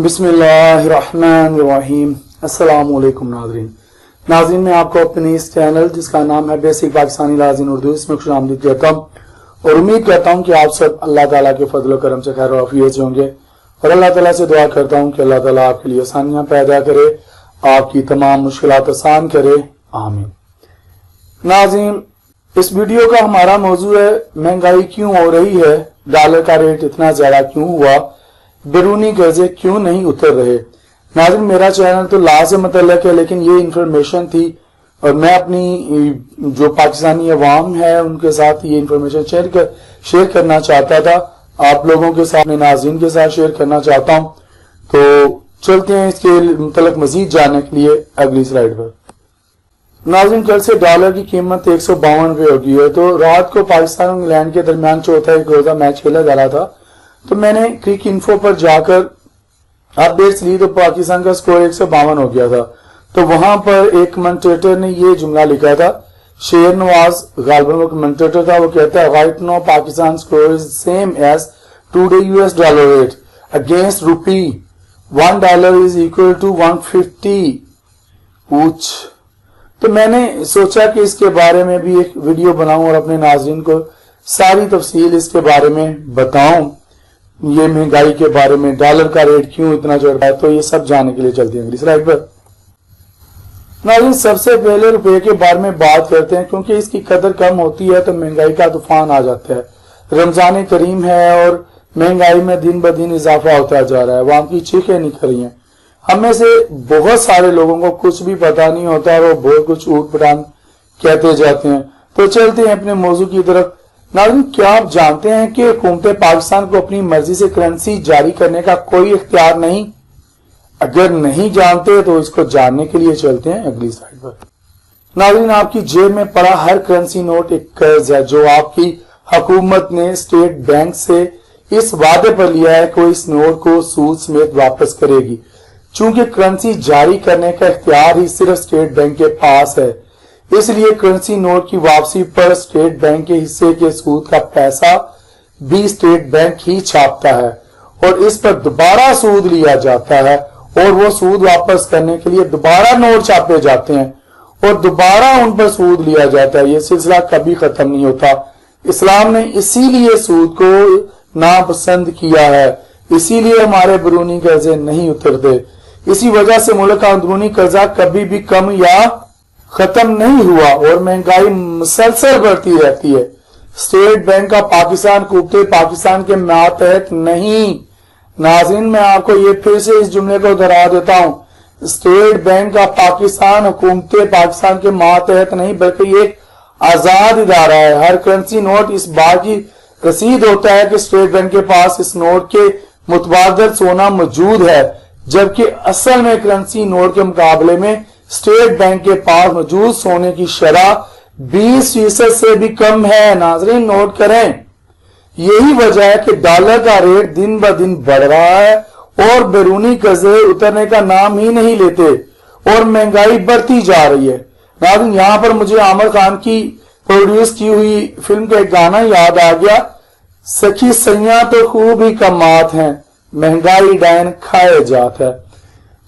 बिस्मिल्लाहिर्रहमानिर्रहीम। अस्सलाम वालेकुम नाज़रीन, मैं आपको अपने इस चैनल जिसका नाम है बेसिक पाकिस्तानी लाज़िम उर्दू, इसमें खुशामदीद कहता हूँ और उम्मीद करता हूँ कि आप सब अल्लाह ताला के फजल करम से खैर आफियत से होंगे और अल्लाह ताला से दुआ करता हूँ कि अल्लाह ताला आपके लिए आसानियां पैदा करे, आपकी तमाम मुश्किलात आसान करे, आमीन। नाज़रीन, इस वीडियो का हमारा मौजू है महंगाई क्यों हो रही है, डॉलर का रेट इतना ज्यादा क्यों हुआ, बैरूनी कर्जे क्यों नहीं उतर रहे। नाज़रीन, मेरा चैनल तो ला से मुतल्लिक है, लेकिन ये इंफॉर्मेशन थी और मैं अपनी जो पाकिस्तानी अवाम है उनके साथ ये इंफॉर्मेशन शेयर करना चाहता था, आप लोगों के साथ, नाज़रीन के साथ शेयर करना चाहता हूं। तो चलते हैं इसके मुतल्लिक मजीद जानने के लिए अगली स्लाइड पर। नाज़रीन, कल से डॉलर की कीमत 152 रुपये हो गई है। तो रात को पाकिस्तान और इंग्लैंड के दरमियान चौथा एक रोजा मैच खेला जा रहा था, तो मैंने क्रिक इन्फो पर जाकर अपडेट्स ली तो पाकिस्तान का स्कोर 152 हो गया था। तो वहां पर एक कमेंटेटर ने ये जुमला लिखा था, शेर नवाज गालिबन वो कमेंटेटर था, वो कहता है right now Pakistan score is same as today US dollar rate against rupee, $1 is equal to 150 ऊच। तो मैंने सोचा कि इसके बारे में भी एक वीडियो बनाऊं और अपने नाज़रीन को सारी तफसील इसके बारे में बताऊं, ये महंगाई के बारे में, डॉलर का रेट क्यों इतना चढ़ रहा है। तो ये सब जानने के लिए चलते हैं अगली स्लाइड पर। नाज़रीन, सबसे पहले रुपए के बारे में बात करते हैं, क्योंकि इसकी कदर कम होती है तो महंगाई का तूफान आ जाता है। रमजान करीम है और महंगाई में दिन ब दिन इजाफा होता जा रहा है, वहां की चीखें निकल रही हैं। हमें से बहुत सारे लोगों को कुछ भी पता नहीं होता और वो बहुत कुछ ऊट पटांग कहते जाते हैं। तो चलते हैं अपने मौजू की तरफ। नाज़रीन, क्या आप जानते हैं कि हुकूमत पाकिस्तान को अपनी मर्जी से करेंसी जारी करने का कोई इख्तियार नहीं? अगर नहीं जानते तो इसको जानने के लिए चलते हैं अगली स्लाइड पर। नाज़रीन, आपकी जेब में पड़ा हर करेंसी नोट एक कर्ज है जो आपकी हुकूमत ने स्टेट बैंक से इस वादे पर लिया है कि वो इस नोट को सूद समेत वापस करेगी। चूंकि करेंसी जारी करने का इख्तियार ही सिर्फ स्टेट बैंक के पास है, इसलिए करेंसी नोट की वापसी पर स्टेट बैंक के हिस्से के सूद का पैसा भी स्टेट बैंक ही छापता है और इस पर दोबारा सूद लिया जाता है और वो सूद वापस करने के लिए दोबारा नोट छापे जाते हैं और दोबारा उन पर सूद लिया जाता है। ये सिलसिला कभी खत्म नहीं होता। इस्लाम ने इसीलिए सूद को नापसंद किया है, इसीलिए हमारे बैरूनी कर्जे नहीं उतरते। इसी वजह से मुल्क का अंदरूनी कर्जा कभी भी कम या खत्म नहीं हुआ और महंगाई मुसलसल बढ़ती रहती है। स्टेट बैंक का पाकिस्तान हुकूमत पाकिस्तान के मातहत नहीं। नाज़रीन, मैं आपको ये फिर से इस जुमले को दोहरा देता हूं, स्टेट बैंक का पाकिस्तान हुकूमत पाकिस्तान के मातहत नहीं, बल्कि ये एक आजाद इदारा है। हर करेंसी नोट इस बात की रसीद होता है कि स्टेट बैंक के पास इस नोट के मुतबादल सोना मौजूद है, जबकि असल में करेंसी नोट के मुकाबले में स्टेट बैंक के पास मौजूद सोने की शरह 20% से भी कम है। नाज़रीन, नोट करें, यही वजह है कि डॉलर का रेट दिन ब दिन बढ़ रहा है और बैरूनी कर्जे उतरने का नाम ही नहीं लेते और महंगाई बढ़ती जा रही है। नाज़रीन, यहां पर मुझे आमिर खान की प्रोड्यूस की हुई फिल्म का एक गाना याद आ गया, सखी सैया तो खूब ही कमात हैं, महंगाई डायन खाए जात है।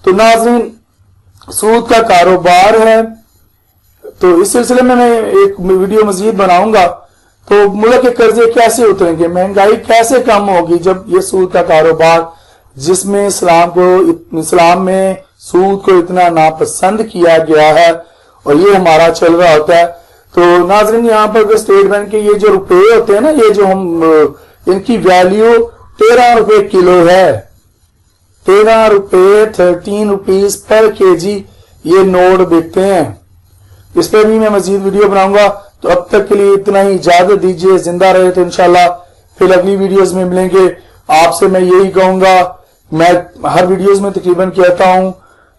तो नाज़रीन, सूद का कारोबार है, तो इस सिलसिले में मैं एक वीडियो मजीद बनाऊंगा। तो मुल्क के कर्जे कैसे उतरेंगे, महंगाई कैसे कम होगी जब ये सूद का कारोबार, जिसमें इस्लाम में सूद को इतना नापसंद किया गया है और ये हमारा चल रहा होता है। तो नाज़रीन, यहाँ पर स्टेट बैंक के ये जो रुपए होते हैं ना, ये जो हम इनकी वैल्यू 13 रुपए किलो है, 13 रुपए 13 रुपीज पर केजी ये नोट बिकते हैं। इस पर भी मैं मजीद वीडियो बनाऊंगा। तो अब तक के लिए इतना ही, इजाजत दीजिए। जिंदा रहे तो इंशाल्लाह फिर अगली वीडियोस में मिलेंगे। आपसे मैं यही कहूंगा, मैं हर वीडियोस में तकरीबन कहता हूं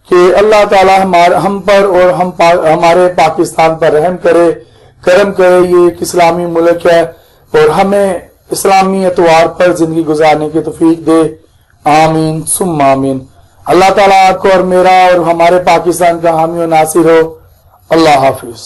कि अल्लाह ताला हम पर और हमारे पाकिस्तान पर रहम करे, करम करे। ये एक इस्लामी मुल्क है और हमें इस्लामी एतवार पर जिंदगी गुजारने की तौफीक दे, आमीन सुम्मा आमीन। अल्लाह ताला आपको और मेरा और हमारे पाकिस्तान का हामी और नासिर हो। अल्लाह हाफिज।